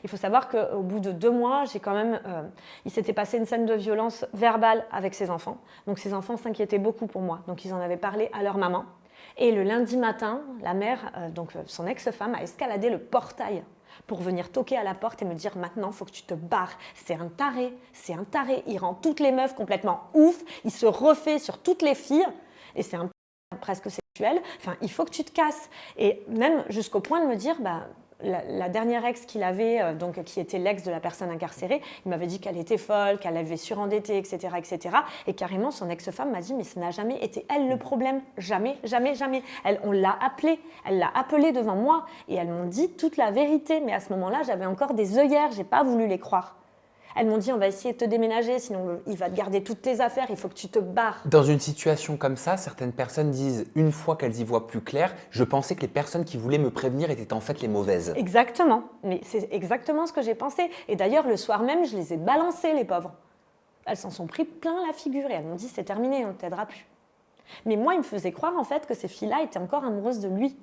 Il faut savoir qu'au bout de 2 mois, il s'était passé une scène de violence verbale avec ses enfants. Donc ses enfants s'inquiétaient beaucoup pour moi. Donc ils en avaient parlé à leur maman. Et le lundi matin, la mère, son ex-femme, a escaladé le portail pour venir toquer à la porte et me dire « Maintenant, il faut que tu te barres. C'est un taré, c'est un taré. Il rend toutes les meufs complètement ouf. Il se refait sur toutes les filles. Et c'est un presque sexuel. Enfin, il faut que tu te casses. » Et même jusqu'au point de me dire la dernière ex qu'il avait, qui était l'ex de la personne incarcérée, il m'avait dit qu'elle était folle, qu'elle avait surendetté, etc., etc. Et carrément, son ex-femme m'a dit « Mais ça n'a jamais été elle le problème. Jamais, jamais, jamais. » On l'a appelée. Elle l'a appelée devant moi. Et elles m'ont dit toute la vérité. Mais à ce moment-là, j'avais encore des œillères. Je n'ai pas voulu les croire. Elles m'ont dit « On va essayer de te déménager, sinon il va te garder toutes tes affaires. Il faut que tu te barres. » Dans une situation comme ça, certaines personnes disent, une fois qu'elles y voient plus clair, je pensais que les personnes qui voulaient me prévenir étaient en fait les mauvaises. Exactement. Mais c'est exactement ce que j'ai pensé. Et d'ailleurs, le soir même, je les ai balancées, les pauvres. Elles s'en sont pris plein la figure et elles m'ont dit « C'est terminé, on ne t'aidera plus. » Mais moi, il me faisait croire en fait que ces filles-là étaient encore amoureuses de lui.